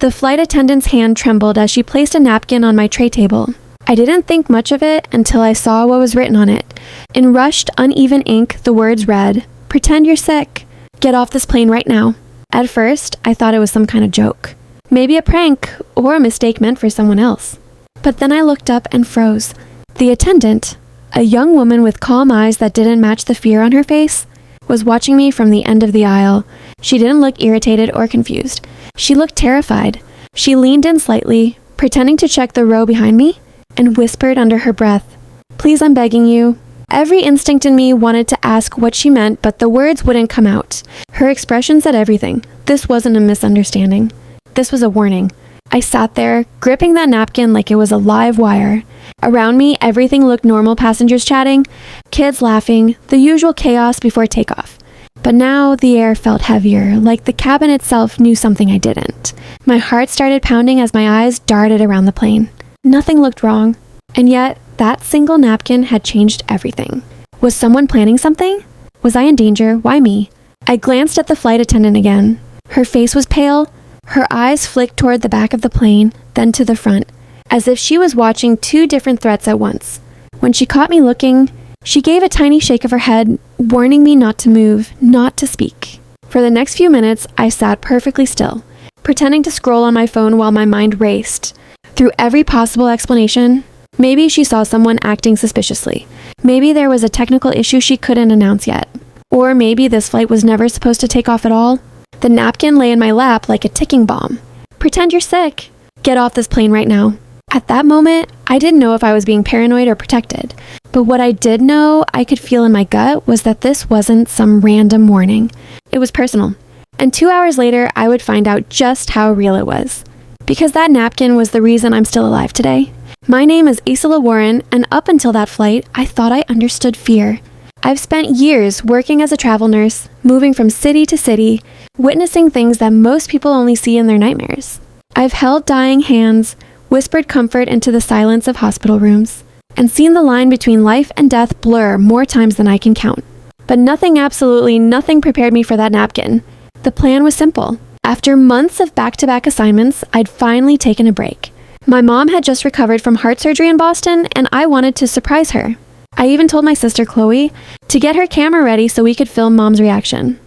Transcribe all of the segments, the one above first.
The flight attendant's hand trembled as she placed a napkin on my tray table. I didn't think much of it until I saw what was written on it. In rushed, uneven ink, the words read, "Pretend you're sick. Get off this plane right now." At first, I thought it was some kind of joke. Maybe a prank, or a mistake meant for someone else. But then I looked up and froze. The attendant, a young woman with calm eyes that didn't match the fear on her face, was watching me from the end of the aisle. She didn't look irritated or confused. She looked terrified. She leaned in slightly, pretending to check the row behind me, and whispered under her breath, "Please, I'm begging you." Every instinct in me wanted to ask what she meant, but the words wouldn't come out. Her expression said everything. This wasn't a misunderstanding. This was a warning. I sat there, gripping that napkin like it was a live wire. Around me, everything looked normal, passengers chatting, kids laughing, the usual chaos before takeoff. But now the air felt heavier, like the cabin itself knew something I didn't. My heart started pounding as my eyes darted around the plane. Nothing looked wrong, and yet that single napkin had changed everything. Was someone planning something? Was I in danger? Why me? I glanced at the flight attendant again. Her face was pale. Her eyes flicked toward the back of the plane, then to the front, as if she was watching two different threats at once. When she caught me looking, she gave a tiny shake of her head, warning me not to move, not to speak. For the next few minutes, I sat perfectly still, pretending to scroll on my phone while my mind raced through every possible explanation. Maybe she saw someone acting suspiciously. Maybe there was a technical issue she couldn't announce yet. Or maybe this flight was never supposed to take off at all. The napkin lay in my lap like a ticking bomb. Pretend you're sick. Get off this plane right now. At that moment, I didn't know if I was being paranoid or protected. But what I did know I could feel in my gut was that this wasn't some random warning. It was personal. And 2 hours later, I would find out just how real it was. Because that napkin was the reason I'm still alive today. My name is Isola Warren, and up until that flight, I thought I understood fear. I've spent years working as a travel nurse, moving from city to city, witnessing things that most people only see in their nightmares. I've held dying hands, whispered comfort into the silence of hospital rooms, and seen the line between life and death blur more times than I can count. But nothing, absolutely nothing prepared me for that napkin. The plan was simple. After months of back-to-back assignments, I'd finally taken a break. My mom had just recovered from heart surgery in Boston, and I wanted to surprise her. I even told my sister Chloe to get her camera ready so we could film Mom's reaction.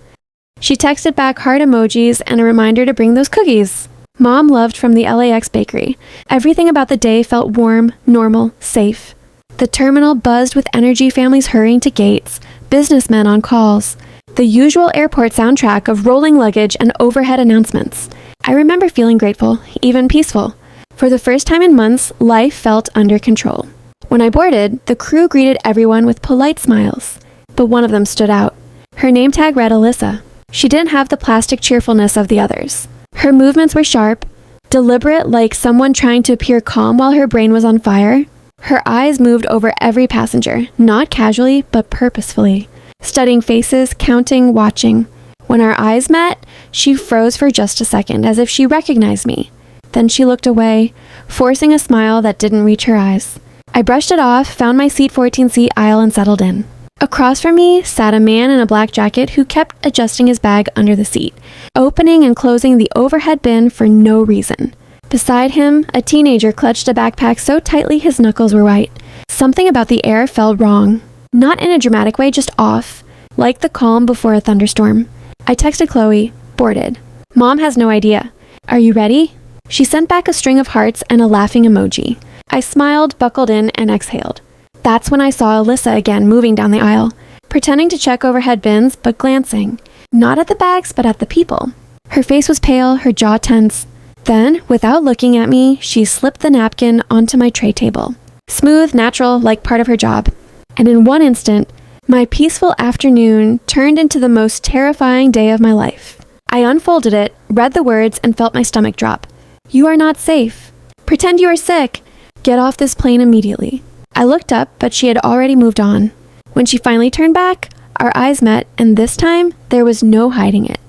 She texted back heart emojis and a reminder to bring those cookies Mom loved from the LAX bakery. Everything about the day felt warm, normal, safe. The terminal buzzed with energy, families hurrying to gates, businessmen on calls, the usual airport soundtrack of rolling luggage and overhead announcements. I remember feeling grateful, even peaceful. For the first time in months, life felt under control. When I boarded, the crew greeted everyone with polite smiles, but one of them stood out. Her name tag read Alyssa. She didn't have the plastic cheerfulness of the others. Her movements were sharp, deliberate, like someone trying to appear calm while her brain was on fire. Her eyes moved over every passenger, not casually, but purposefully, studying faces, counting, watching. When our eyes met, she froze for just a second, as if she recognized me. Then she looked away, forcing a smile that didn't reach her eyes. I brushed it off, found my seat 14C aisle, and settled in. Across from me sat a man in a black jacket who kept adjusting his bag under the seat, opening and closing the overhead bin for no reason. Beside him, a teenager clutched a backpack so tightly his knuckles were white. Something about the air felt wrong. Not in a dramatic way, just off, like the calm before a thunderstorm. I texted Chloe, boarded. Mom has no idea. Are you ready? She sent back a string of hearts and a laughing emoji. I smiled, buckled in, and exhaled. That's when I saw Alyssa again moving down the aisle, pretending to check overhead bins, but glancing, not at the bags, but at the people. Her face was pale, her jaw tense. Then, without looking at me, she slipped the napkin onto my tray table. Smooth, natural, like part of her job. And in one instant, my peaceful afternoon turned into the most terrifying day of my life. I unfolded it, read the words, and felt my stomach drop. You are not safe. Pretend you are sick. Get off this plane immediately. I looked up, but she had already moved on. When she finally turned back, our eyes met, and this time, there was no hiding it.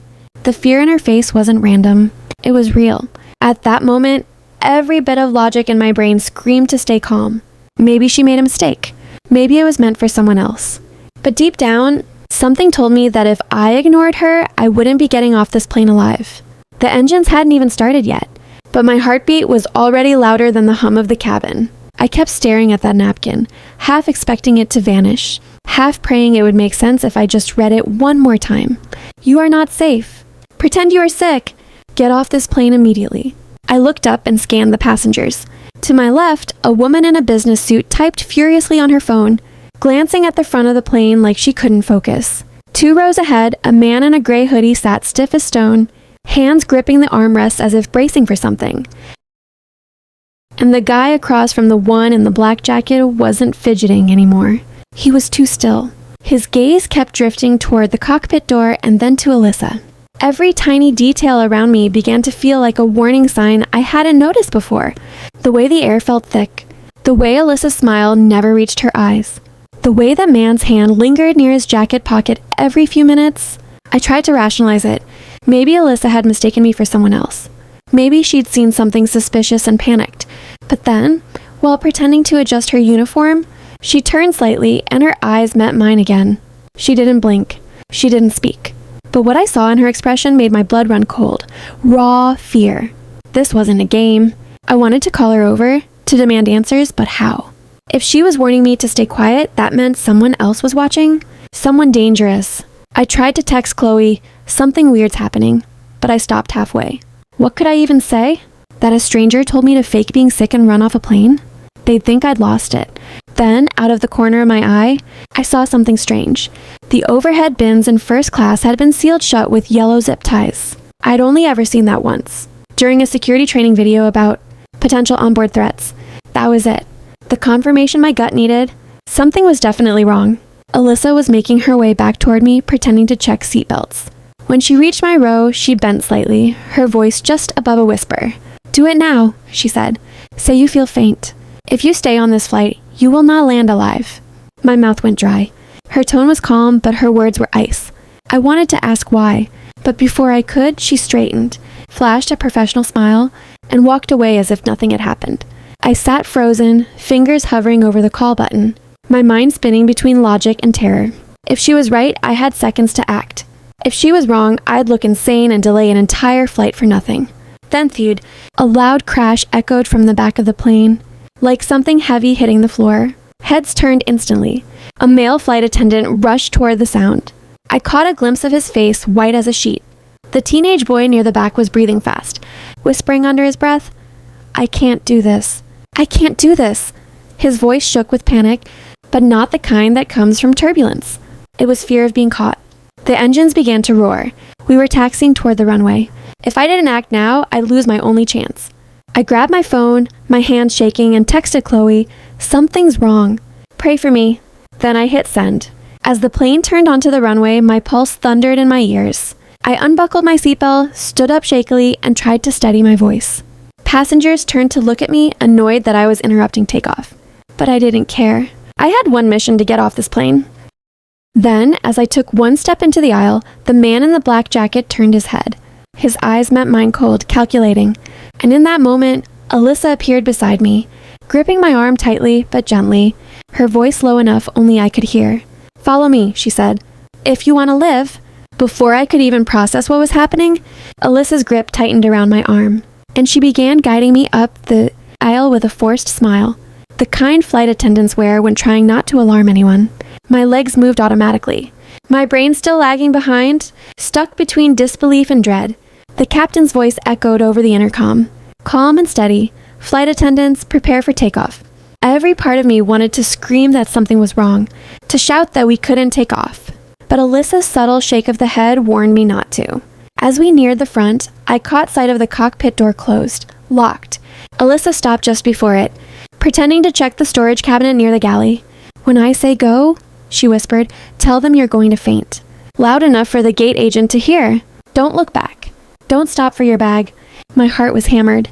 The fear in her face wasn't random. It was real. At that moment, every bit of logic in my brain screamed to stay calm. Maybe she made a mistake. Maybe it was meant for someone else. But deep down, something told me that if I ignored her, I wouldn't be getting off this plane alive. The engines hadn't even started yet. but my heartbeat was already louder than the hum of the cabin. I kept staring at that napkin, half expecting it to vanish, half praying it would make sense if I just read it one more time. You are not safe. Pretend you are sick. Get off this plane immediately. I looked up and scanned the passengers. To my left, a woman in a business suit typed furiously on her phone, glancing at the front of the plane like she couldn't focus. 2 rows ahead, a man in a gray hoodie sat stiff as stone, hands gripping the armrests as if bracing for something. And the guy across from the one in the black jacket wasn't fidgeting anymore. He was too still. His gaze kept drifting toward the cockpit door and then to Alyssa. Every tiny detail around me began to feel like a warning sign I hadn't noticed before. The way the air felt thick. The way Alyssa's smile never reached her eyes. The way the man's hand lingered near his jacket pocket every few minutes. I tried to rationalize it. Maybe Alyssa had mistaken me for someone else. Maybe she'd seen something suspicious and panicked. But then, while pretending to adjust her uniform, she turned slightly and her eyes met mine again. She didn't blink. She didn't speak. But what I saw in her expression made my blood run cold. Raw fear. This wasn't a game. I wanted to call her over, to demand answers, but how? If she was warning me to stay quiet, that meant someone else was watching. Someone dangerous. I tried to text Chloe, something weird's happening, but I stopped halfway. What could I even say? That a stranger told me to fake being sick and run off a plane? They'd think I'd lost it. Then, out of the corner of my eye, I saw something strange. The overhead bins in first class had been sealed shut with yellow zip ties. I'd only ever seen that once, during a security training video about potential onboard threats. That was it. The confirmation my gut needed. Something was definitely wrong. Alyssa was making her way back toward me, pretending to check seatbelts. When she reached my row, she bent slightly, her voice just above a whisper. "Do it now," she said. "Say you feel faint. If you stay on this flight, you will not land alive." My mouth went dry. Her tone was calm, but her words were ice. I wanted to ask why, but before I could, she straightened, flashed a professional smile, and walked away as if nothing had happened. I sat frozen, fingers hovering over the call button, my mind spinning between logic and terror. If she was right, I had seconds to act. If she was wrong, I'd look insane and delay an entire flight for nothing. Then thud, a loud crash echoed from the back of the plane, like something heavy hitting the floor. Heads turned instantly. A male flight attendant rushed toward the sound. I caught a glimpse of his face, white as a sheet. The teenage boy near the back was breathing fast, whispering under his breath, "I can't do this. I can't do this." His voice shook with panic, but not the kind that comes from turbulence. It was fear of being caught. The engines began to roar. We were taxiing toward the runway. If I didn't act now, I'd lose my only chance. I grabbed my phone, my hands shaking, and texted Chloe, "Something's wrong. Pray for me." Then I hit send. As the plane turned onto the runway, my pulse thundered in my ears. I unbuckled my seatbelt, stood up shakily, and tried to steady my voice. Passengers turned to look at me, annoyed that I was interrupting takeoff. But I didn't care. I had one mission to get off this plane. Then, as I took one step into the aisle, the man in the black jacket turned his head. His eyes met mine cold, calculating. And in that moment, Alyssa appeared beside me, gripping my arm tightly but gently, her voice low enough only I could hear. "Follow me," she said. "If you want to live." Before I could even process what was happening, Alyssa's grip tightened around my arm, and she began guiding me up the aisle with a forced smile, the kind flight attendants wear when trying not to alarm anyone. My legs moved automatically, my brain still lagging behind, stuck between disbelief and dread. The captain's voice echoed over the intercom, calm and steady. "Flight attendants, prepare for takeoff." Every part of me wanted to scream that something was wrong, to shout that we couldn't take off. But Alyssa's subtle shake of the head warned me not to. As we neared the front, I caught sight of the cockpit door closed, locked. Alyssa stopped just before it, pretending to check the storage cabinet near the galley. "When I say go," she whispered, "tell them you're going to faint." Loud enough for the gate agent to hear. "Don't look back. Don't stop for your bag." My heart was hammered.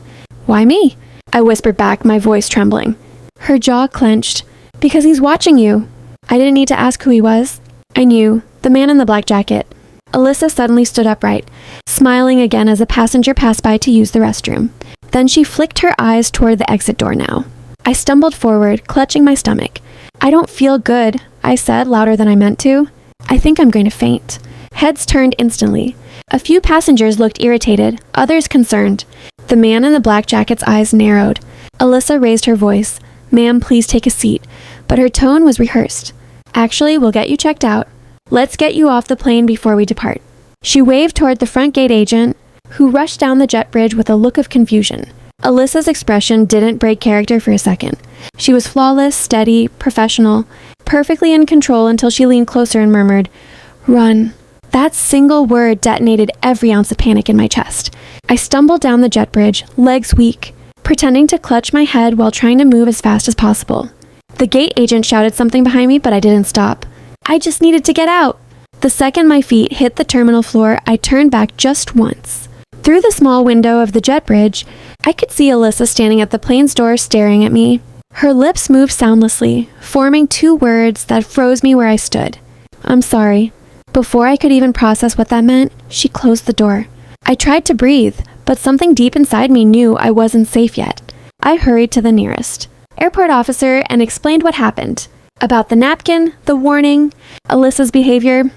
"Why me?" I whispered back, my voice trembling. Her jaw clenched. "Because he's watching you." I didn't need to ask who he was. I knew. The man in the black jacket. Alyssa suddenly stood upright, smiling again as a passenger passed by to use the restroom. Then she flicked her eyes toward the exit door now. I stumbled forward, clutching my stomach. "I don't feel good," I said louder than I meant to. "I think I'm going to faint." Heads turned instantly. A few passengers looked irritated, others concerned. The man in the black jacket's eyes narrowed. Alyssa raised her voice. "Ma'am, please take a seat." But her tone was rehearsed. "Actually, we'll get you checked out. Let's get you off the plane before we depart." She waved toward the front gate agent, who rushed down the jet bridge with a look of confusion. Alyssa's expression didn't break character for a second. She was flawless, steady, professional, perfectly in control until she leaned closer and murmured, "Run." That single word detonated every ounce of panic in my chest. I stumbled down the jet bridge, legs weak, pretending to clutch my head while trying to move as fast as possible. The gate agent shouted something behind me, but I didn't stop. I just needed to get out. The second my feet hit the terminal floor, I turned back just once. Through the small window of the jet bridge, I could see Alyssa standing at the plane's door staring at me. Her lips moved soundlessly, forming two words that froze me where I stood. "I'm sorry." Before I could even process what that meant, she closed the door. I tried to breathe, but something deep inside me knew I wasn't safe yet. I hurried to the nearest airport officer and explained what happened. About the napkin, the warning, Alyssa's behavior.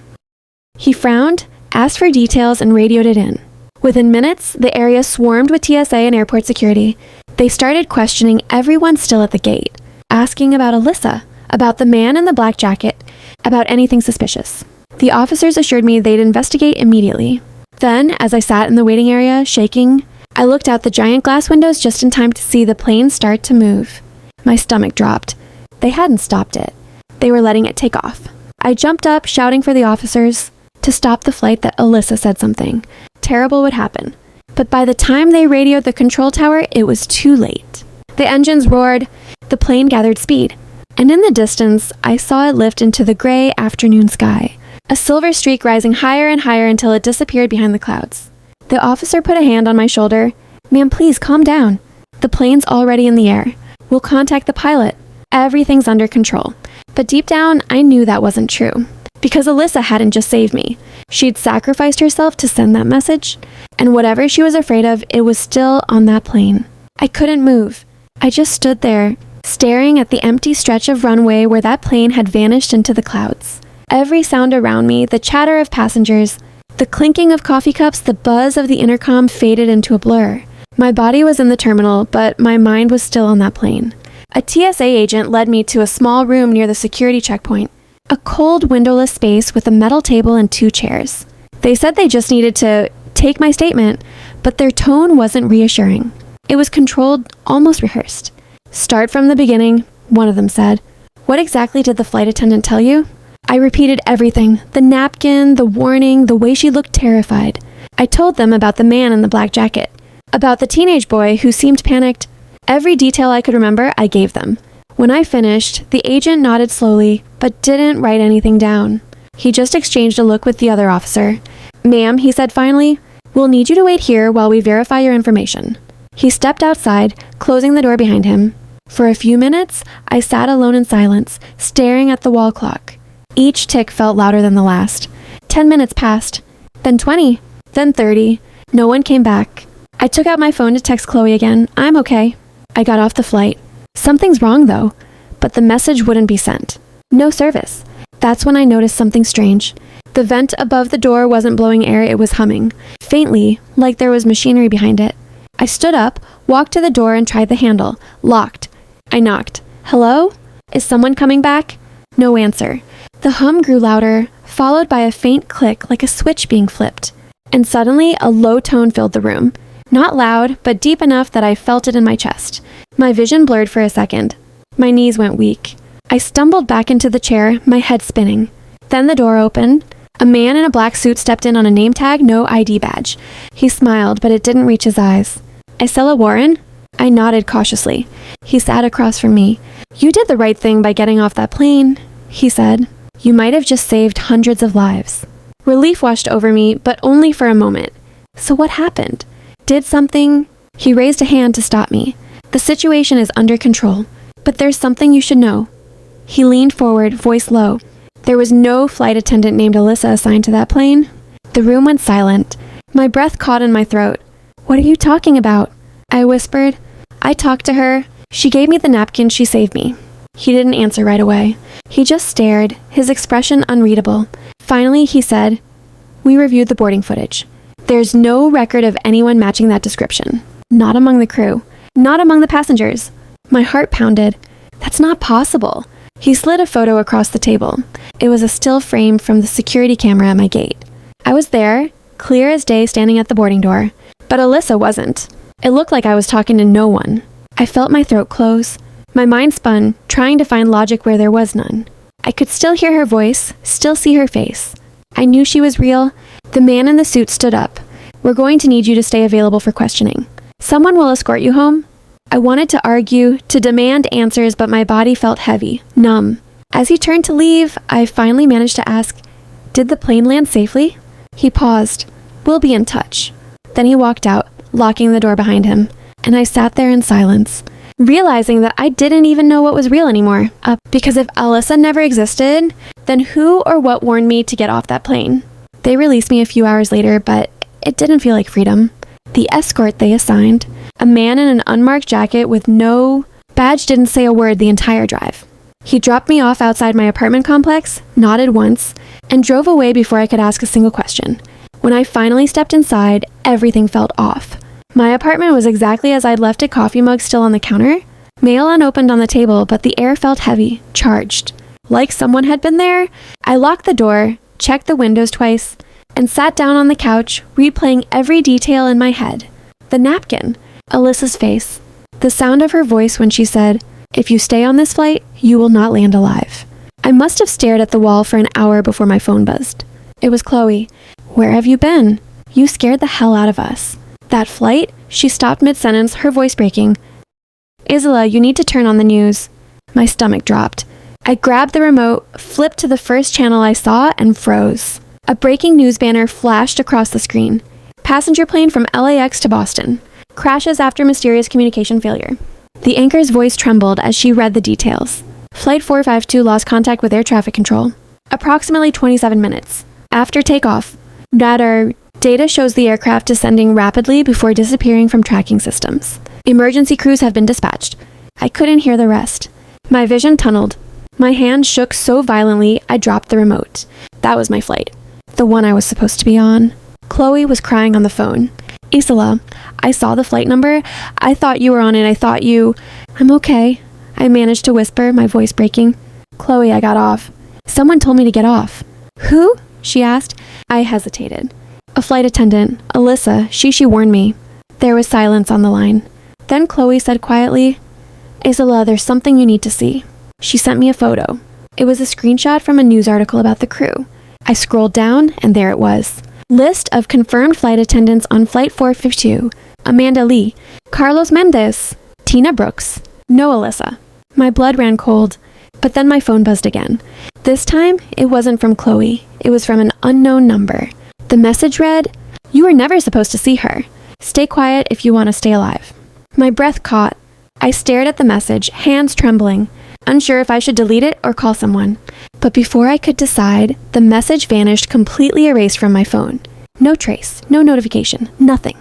He frowned, asked for details, and radioed it in. Within minutes, the area swarmed with TSA and airport security. They started questioning everyone still at the gate, asking about Alyssa, about the man in the black jacket, about anything suspicious. The officers assured me they'd investigate immediately. Then, as I sat in the waiting area, shaking, I looked out the giant glass windows just in time to see the plane start to move. My stomach dropped. They hadn't stopped it. They were letting it take off. I jumped up, shouting for the officers to stop the flight that Alyssa said something terrible would happen. But by the time they radioed the control tower, it was too late. The engines roared, the plane gathered speed, and in the distance, I saw it lift into the gray afternoon sky, a silver streak rising higher and higher until it disappeared behind the clouds. The officer put a hand on my shoulder. "Ma'am, please calm down. The plane's already in the air. We'll contact the pilot. Everything's under control." But deep down, I knew that wasn't true. Because Alyssa hadn't just saved me. She'd sacrificed herself to send that message. And whatever she was afraid of, it was still on that plane. I couldn't move. I just stood there, staring at the empty stretch of runway where that plane had vanished into the clouds. Every sound around me, the chatter of passengers, the clinking of coffee cups, the buzz of the intercom faded into a blur. My body was in the terminal, but my mind was still on that plane. A TSA agent led me to a small room near the security checkpoint, a cold, windowless space with a metal table and 2 chairs. They said they just needed to take my statement, but their tone wasn't reassuring. It was controlled, almost rehearsed. "Start from the beginning," one of them said. "What exactly did the flight attendant tell you?" I repeated everything, the napkin, the warning, the way she looked terrified. I told them about the man in the black jacket, about the teenage boy who seemed panicked. Every detail I could remember, I gave them. When I finished, the agent nodded slowly, but didn't write anything down. He just exchanged a look with the other officer. "Ma'am," he said finally, "we'll need you to wait here while we verify your information." He stepped outside, closing the door behind him. For a few minutes, I sat alone in silence, staring at the wall clock. Each tick felt louder than the last. 10 minutes passed, then 20, then 30. No one came back. I took out my phone to text Chloe again. "I'm okay." I got off the flight. Something's wrong though, but the message wouldn't be sent. No service. That's when I noticed something strange. The vent above the door wasn't blowing air, it was humming, faintly, like there was machinery behind it. I stood up, walked to the door and tried the handle. Locked. I knocked. "Hello? Is someone coming back?" No answer. The hum grew louder, followed by a faint click like a switch being flipped. And suddenly, a low tone filled the room. Not loud, but deep enough that I felt it in my chest. My vision blurred for a second. My knees went weak. I stumbled back into the chair, my head spinning. Then the door opened. A man in a black suit stepped in on a name tag, no ID badge. He smiled, but it didn't reach his eyes. "Isella Warren?" I nodded cautiously. He sat across from me. "You did the right thing by getting off that plane," he said. "You might have just saved hundreds of lives." Relief washed over me, but only for a moment. So what happened? Did something? He raised a hand to stop me. "The situation is under control, but there's something you should know." He leaned forward, voice low. There was no flight attendant named Alyssa assigned to that plane. The room went silent. My breath caught in my throat. "What are you talking about?" I whispered. "I talked to her. She gave me the napkin. She saved me." He didn't answer right away. He just stared, his expression unreadable. Finally, he said, "We reviewed the boarding footage. There's no record of anyone matching that description." Not among the crew. Not among the passengers. My heart pounded. That's not possible. He slid a photo across the table. It was a still frame from the security camera at my gate. I was there, clear as day, standing at the boarding door. But Alyssa wasn't. It looked like I was talking to no one. I felt my throat close. My mind spun, trying to find logic where there was none. I could still hear her voice, still see her face. I knew she was real. The man in the suit stood up. We're going to need you to stay available for questioning. Someone will escort you home. I wanted to argue, to demand answers, but my body felt heavy, numb. As he turned to leave, I finally managed to ask, "Did the plane land safely?" He paused. "We'll be in touch." Then he walked out, locking the door behind him, and I sat there in silence, realizing that I didn't even know what was real anymore. Because if Alyssa never existed, then who or what warned me to get off that plane? They released me a few hours later, but it didn't feel like freedom. The escort they assigned, a man in an unmarked jacket with no badge, didn't say a word the entire drive. He dropped me off outside my apartment complex, nodded once, and drove away before I could ask a single question. When I finally stepped inside, everything felt off. My apartment was exactly as I'd left it, coffee mug still on the counter, mail unopened on the table, but the air felt heavy, charged. Like someone had been there, I locked the door, checked the windows twice, and sat down on the couch, replaying every detail in my head. The napkin, Alyssa's face, the sound of her voice when she said, "If you stay on this flight, you will not land alive." I must have stared at the wall for an hour before my phone buzzed. It was Chloe. "Where have you been? You scared the hell out of us." "That flight?" She stopped mid-sentence, her voice breaking. "Isla, you need to turn on the news." My stomach dropped. I grabbed the remote, flipped to the first channel I saw, and froze. A breaking news banner flashed across the screen. Passenger plane from LAX to Boston. Crashes after mysterious communication failure. The anchor's voice trembled as she read the details. Flight 452 lost contact with air traffic control. Approximately 27 minutes. After takeoff. Radar data shows the aircraft descending rapidly before disappearing from tracking systems. Emergency crews have been dispatched. I couldn't hear the rest. My vision tunneled. My hand shook so violently I dropped the remote. That was my flight. The one I was supposed to be on. Chloe was crying on the phone. "Isla, I saw the flight number. I thought you were on it. I thought you..." "I'm okay," I managed to whisper, my voice breaking. "Chloe, I got off." "Someone told me to get off." "Who?" she asked. I hesitated. "A flight attendant. Alyssa. She warned me." There was silence on the line. Then Chloe said quietly, "Isla, there's something you need to see." She sent me a photo. It was a screenshot from a news article about the crew. I scrolled down, and there it was. List of confirmed flight attendants on Flight 452. Amanda Lee, Carlos Mendez, Tina Brooks, no Alyssa. My blood ran cold, but then my phone buzzed again. This time, it wasn't from Chloe. It was from an unknown number. The message read, "You were never supposed to see her. Stay quiet if you want to stay alive." My breath caught. I stared at the message, hands trembling, unsure if I should delete it or call someone. But before I could decide, the message vanished, completely erased from my phone. No trace, no notification, nothing.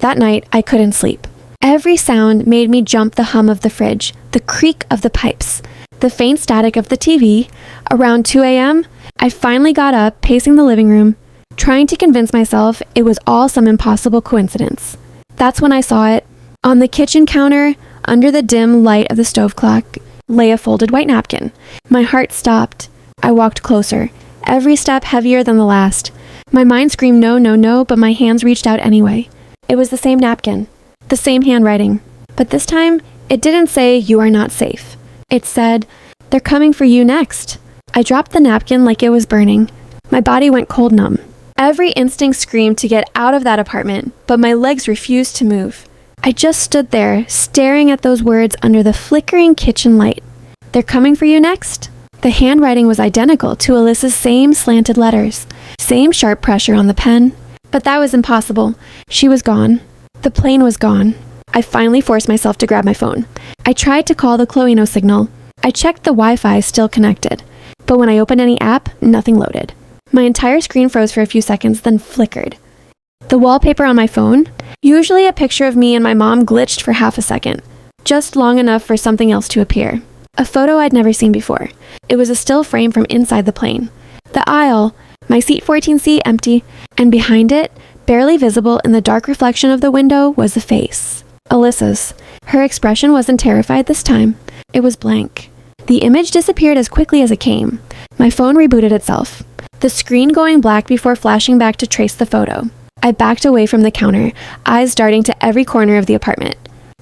That night, I couldn't sleep. Every sound made me jump: the hum of the fridge, the creak of the pipes, the faint static of the TV. Around 2 a.m., I finally got up, pacing the living room, trying to convince myself it was all some impossible coincidence. That's when I saw it. On the kitchen counter, under the dim light of the stove clock, lay a folded white napkin. My heart stopped. I walked closer, every step heavier than the last. My mind screamed no, no, no, but my hands reached out anyway. It was the same napkin, the same handwriting. But this time, it didn't say, "You are not safe." It said, "They're coming for you next." I dropped the napkin like it was burning. My body went cold numb. Every instinct screamed to get out of that apartment, but my legs refused to move. I just stood there, staring at those words under the flickering kitchen light. "They're coming for you next." The handwriting was identical to Alyssa's same slanted letters, same sharp pressure on the pen. But that was impossible. She was gone. The plane was gone. I finally forced myself to grab my phone. I tried to call the Chloe no signal. I checked the Wi-Fi, still connected. But when I opened any app, nothing loaded. My entire screen froze for a few seconds, then flickered. The wallpaper on my phone, usually a picture of me and my mom, glitched for half a second, just long enough for something else to appear. A photo I'd never seen before. It was a still frame from inside the plane. The aisle, my seat 14C empty, and behind it, barely visible in the dark reflection of the window, was a face. Alyssa's. Her expression wasn't terrified this time. It was blank. The image disappeared as quickly as it came. My phone rebooted itself, the screen going black before flashing back to trace the photo. I backed away from the counter, eyes darting to every corner of the apartment.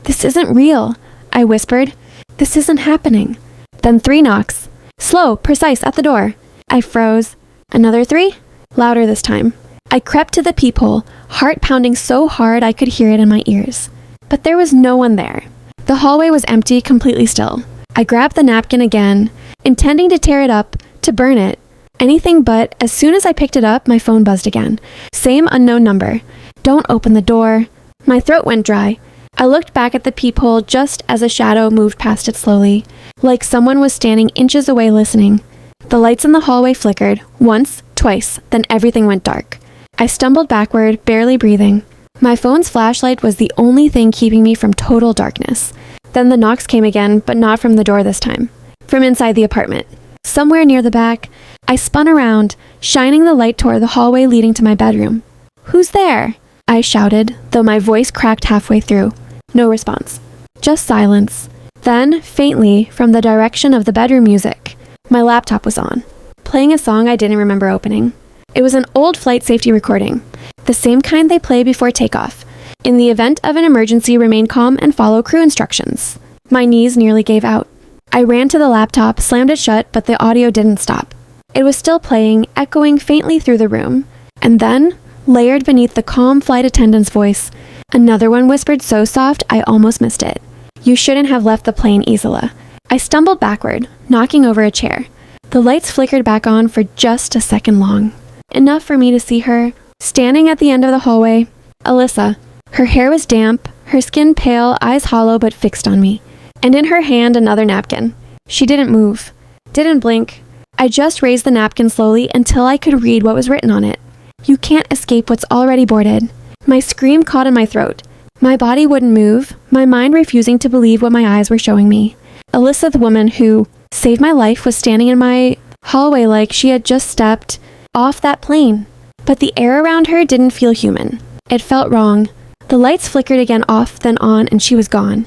"This isn't real," I whispered. "This isn't happening." Then 3 knocks. Slow, precise, at the door. I froze. Another 3? Louder this time. I crept to the peephole, heart pounding so hard I could hear it in my ears. But there was no one there. The hallway was empty, completely still. I grabbed the napkin again, intending to tear it up, to burn it. Anything but, as soon as I picked it up, my phone buzzed again. Same unknown number. "Don't open the door." My throat went dry. I looked back at the peephole just as a shadow moved past it slowly, like someone was standing inches away listening. The lights in the hallway flickered, once, twice, then everything went dark. I stumbled backward, barely breathing. My phone's flashlight was the only thing keeping me from total darkness. Then the knocks came again, but not from the door this time. From inside the apartment. Somewhere near the back, I spun around, shining the light toward the hallway leading to my bedroom. "Who's there?" I shouted, though my voice cracked halfway through. No response. Just silence. Then, faintly, from the direction of the bedroom music, my laptop was on, playing a song I didn't remember opening. It was an old flight safety recording, the same kind they play before takeoff. In the event of an emergency, remain calm and follow crew instructions. My knees nearly gave out. I ran to the laptop, slammed it shut, but the audio didn't stop. It was still playing, echoing faintly through the room. And then, layered beneath the calm flight attendant's voice, another one whispered so soft I almost missed it. "You shouldn't have left the plane, Isola." I stumbled backward, knocking over a chair. The lights flickered back on for just a second long. Enough for me to see her, standing at the end of the hallway. Alyssa. Her hair was damp, her skin pale, eyes hollow but fixed on me. And in her hand another napkin. She didn't move, didn't blink. I just raised the napkin slowly until I could read what was written on it. "You can't escape what's already boarded." My scream caught in my throat. My body wouldn't move, my mind refusing to believe what my eyes were showing me. Alyssa, the woman who saved my life, was standing in my hallway like she had just stepped off that plane. But the air around her didn't feel human. It felt wrong. The lights flickered again, off, then on, and she was gone.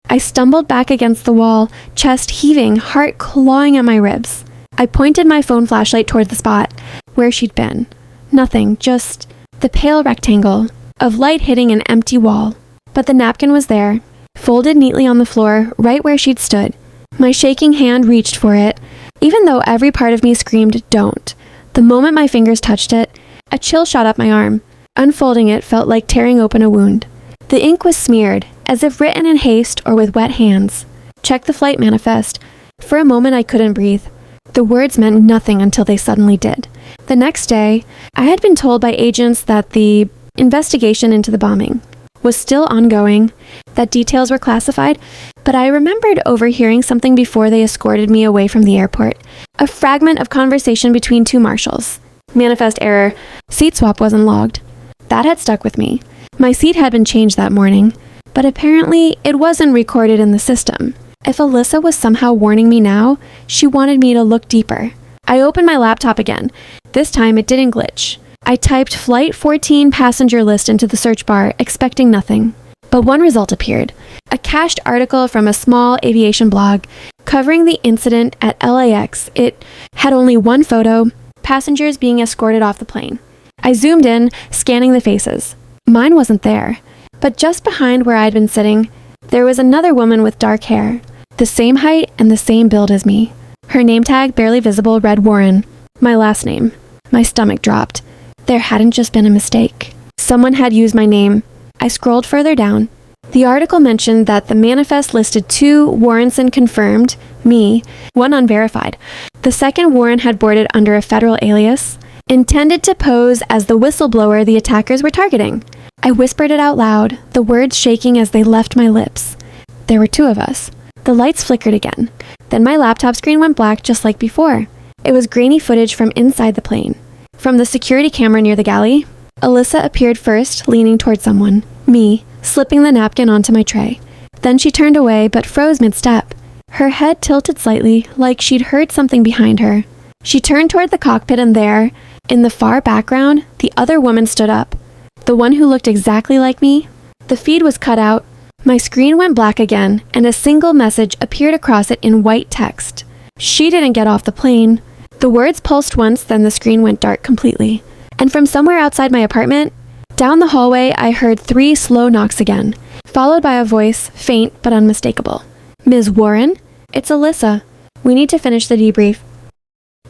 I stumbled back against the wall, chest heaving, heart clawing at my ribs. I pointed my phone flashlight toward the spot where she'd been. Nothing, just the pale rectangle of light hitting an empty wall. But the napkin was there, folded neatly on the floor, right where she'd stood. My shaking hand reached for it, even though every part of me screamed, "Don't." The moment my fingers touched it, a chill shot up my arm. Unfolding it felt like tearing open a wound. The ink was smeared, as if written in haste or with wet hands. "Check the flight manifest." For a moment I couldn't breathe. The words meant nothing until they suddenly did. The next day, I had been told by agents that the investigation into the bombing was still ongoing, that details were classified, but I remembered overhearing something before they escorted me away from the airport. A fragment of conversation between 2 marshals. Manifest error. Seat swap wasn't logged. That had stuck with me. My seat had been changed that morning, but apparently it wasn't recorded in the system. If Alyssa was somehow warning me now, she wanted me to look deeper. I opened my laptop again. This time it didn't glitch. I typed Flight 14 passenger list into the search bar, expecting nothing. But one result appeared. A cached article from a small aviation blog covering the incident at LAX. It had only one photo, passengers being escorted off the plane. I zoomed in, scanning the faces. Mine wasn't there. But just behind where I'd been sitting, there was another woman with dark hair, the same height and the same build as me. Her name tag, barely visible, read Warren, my last name. My stomach dropped. There hadn't just been a mistake. Someone had used my name. I scrolled further down. The article mentioned that the manifest listed 2 Warrenson confirmed, me, 1 unverified. The second Warren had boarded under a federal alias, intended to pose as the whistleblower the attackers were targeting. I whispered it out loud, the words shaking as they left my lips. There were 2 of us. The lights flickered again. Then my laptop screen went black just like before. It was grainy footage from inside the plane. From the security camera near the galley, Alyssa appeared first, leaning toward someone, me, slipping the napkin onto my tray. Then she turned away, but froze mid-step. Her head tilted slightly, like she'd heard something behind her. She turned toward the cockpit, and there, in the far background, the other woman stood up. The one who looked exactly like me, The feed was cut out. My screen went black again, and a single message appeared across it in white text. She didn't get off the plane. The words pulsed once, then the screen went dark completely. And from somewhere outside my apartment, down the hallway, I heard 3 slow knocks again, followed by a voice, faint but unmistakable. "Ms. Warren? It's Alyssa. We need to finish the debrief."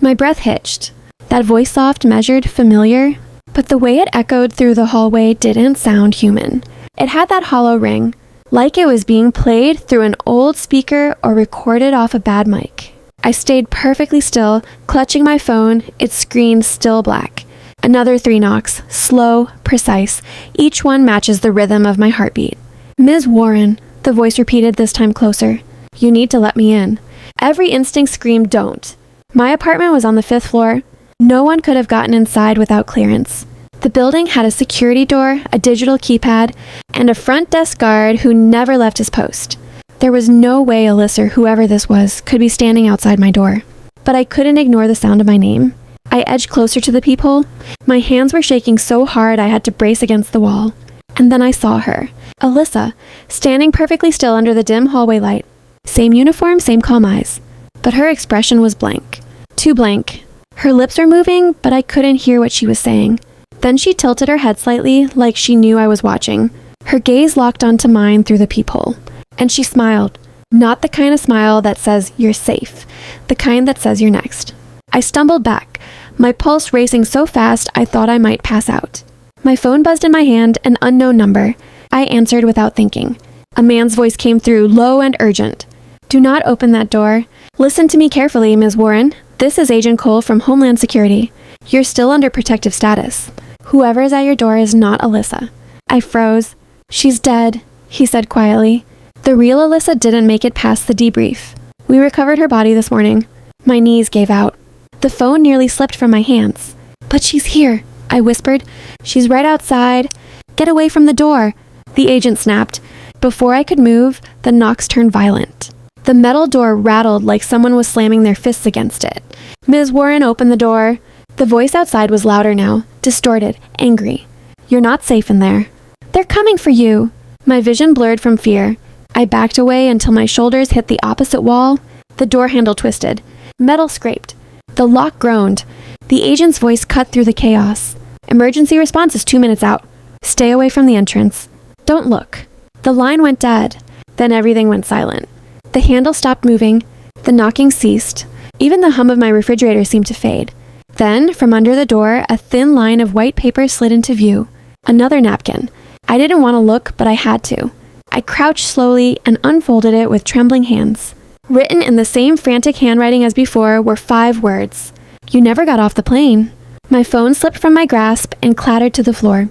My breath hitched. That voice soft, measured, familiar, but the way it echoed through the hallway didn't sound human. It had that hollow ring, like it was being played through an old speaker or recorded off a bad mic. I stayed perfectly still, clutching my phone, its screen still black. Another 3 knocks, slow, precise. Each one matches the rhythm of my heartbeat. "Ms. Warren," the voice repeated, this time closer. "You need to let me in." Every instinct screamed, "Don't." My apartment was on the 5th floor. No one could have gotten inside without clearance. The building had a security door, a digital keypad, and a front desk guard who never left his post. There was no way Alyssa, or whoever this was, could be standing outside my door. But I couldn't ignore the sound of my name. I edged closer to the peephole. My hands were shaking so hard I had to brace against the wall. And then I saw her, Alyssa, standing perfectly still under the dim hallway light. Same uniform, same calm eyes. But her expression was blank. Too blank. Her lips were moving, but I couldn't hear what she was saying. Then she tilted her head slightly, like she knew I was watching. Her gaze locked onto mine through the peephole. And she smiled. Not the kind of smile that says, "You're safe." The kind that says, "You're next." I stumbled back, my pulse racing so fast I thought I might pass out. My phone buzzed in my hand, an unknown number. I answered without thinking. A man's voice came through, low and urgent. "Do not open that door. Listen to me carefully, Ms. Warren. This is Agent Cole from Homeland Security. You're still under protective status. Whoever is at your door is not Alyssa." I froze. "She's dead," he said quietly. The real Alyssa didn't make it past the debrief. We recovered her body this morning. My knees gave out. The phone nearly slipped from my hands. "But she's here," I whispered. "She's right outside. Get away from the door." The agent snapped. Before I could move, the knocks turned violent. The metal door rattled like someone was slamming their fists against it. "Ms. Warren, open the door." The voice outside was louder now, distorted, angry. "You're not safe in there." "They're coming for you." My vision blurred from fear. I backed away until my shoulders hit the opposite wall. The door handle twisted. Metal scraped. The lock groaned. The agent's voice cut through the chaos. "Emergency response is 2 minutes out. Stay away from the entrance. Don't look." The line went dead. Then everything went silent. The handle stopped moving. The knocking ceased. Even the hum of my refrigerator seemed to fade. Then, from under the door, a thin line of white paper slid into view. Another napkin. I didn't want to look, but I had to. I crouched slowly and unfolded it with trembling hands. Written in the same frantic handwriting as before were 5 words. "You never got off the plane." My phone slipped from my grasp and clattered to the floor.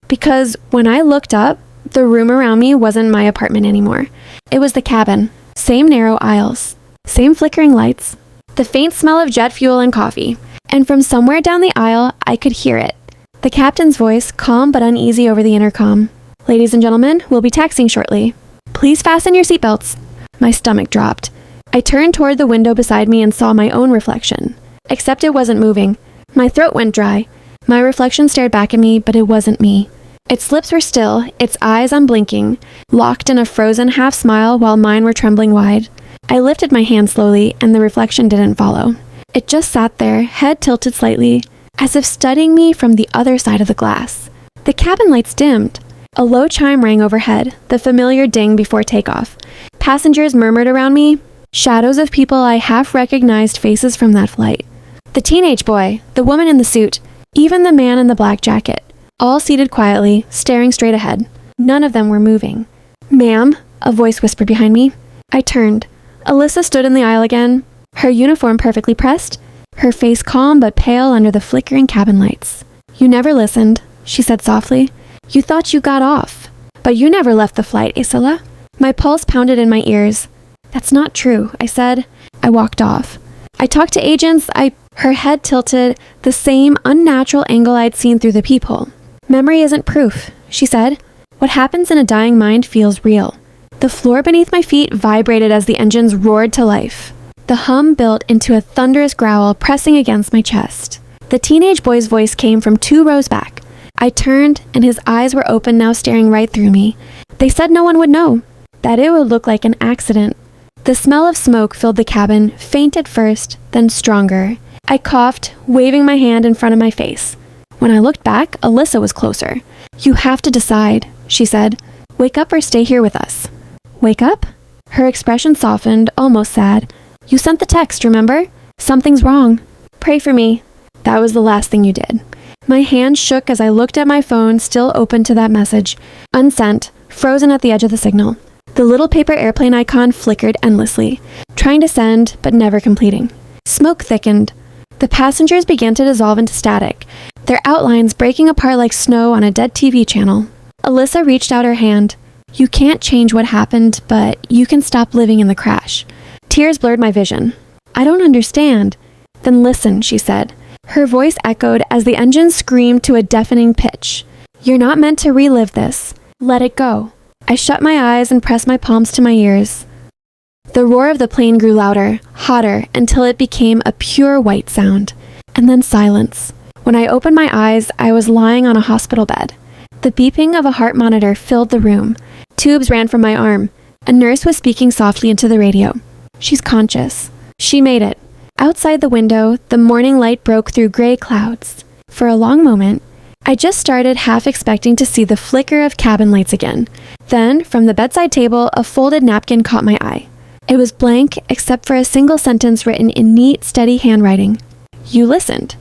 Because when I looked up, the room around me wasn't my apartment anymore. It was the cabin. Same narrow aisles. Same flickering lights. The faint smell of jet fuel and coffee. And from somewhere down the aisle, I could hear it. The captain's voice, calm but uneasy over the intercom. "Ladies and gentlemen, we'll be taxiing shortly. Please fasten your seatbelts." My stomach dropped. I turned toward the window beside me and saw my own reflection. Except it wasn't moving. My throat went dry. My reflection stared back at me, but it wasn't me. Its lips were still, its eyes unblinking, locked in a frozen half smile while mine were trembling wide. I lifted my hand slowly, and the reflection didn't follow. It just sat there, head tilted slightly, as if studying me from the other side of the glass. The cabin lights dimmed. A low chime rang overhead, the familiar ding before takeoff. Passengers murmured around me, shadows of people I half recognized faces from that flight. The teenage boy, the woman in the suit, even the man in the black jacket. All seated quietly, staring straight ahead. None of them were moving. "Ma'am," a voice whispered behind me. I turned. Alyssa stood in the aisle again, her uniform perfectly pressed, her face calm but pale under the flickering cabin lights. "You never listened," she said softly. "You thought you got off. But you never left the flight, Isela." My pulse pounded in my ears. "That's not true," I said. I walked off. I talked to agents. Her head tilted, the same unnatural angle I'd seen through the peephole. "Memory isn't proof," she said. "What happens in a dying mind feels real." The floor beneath my feet vibrated as the engines roared to life. The hum built into a thunderous growl pressing against my chest. The teenage boy's voice came from 2 rows back. I turned, and his eyes were open now, staring right through me. They said no one would know, that it would look like an accident. The smell of smoke filled the cabin, faint at first, then stronger. I coughed, waving my hand in front of my face. When I looked back, Alyssa was closer. "You have to decide," she said. "Wake up or stay here with us." "Wake up?" Her expression softened, almost sad. "You sent the text, remember? Something's wrong. Pray for me." That was the last thing you did. My hand shook as I looked at my phone, still open to that message. Unsent, frozen at the edge of the signal. The little paper airplane icon flickered endlessly, trying to send, but never completing. Smoke thickened. The passengers began to dissolve into static, their outlines breaking apart like snow on a dead TV channel. Alyssa reached out her hand. "You can't change what happened, but you can stop living in the crash." Tears blurred my vision. "I don't understand." "Then listen," she said. Her voice echoed as the engine screamed to a deafening pitch. "You're not meant to relive this. Let it go." I shut my eyes and pressed my palms to my ears. The roar of the plane grew louder, hotter, until it became a pure white sound. And then silence. When I opened my eyes, I was lying on a hospital bed. The beeping of a heart monitor filled the room. Tubes ran from my arm. A nurse was speaking softly into the radio. "She's conscious." She made it. Outside the window, the morning light broke through gray clouds. For a long moment, I just started half expecting to see the flicker of cabin lights again. Then, from the bedside table, a folded napkin caught my eye. It was blank except for a single sentence written in neat, steady handwriting. "You listened."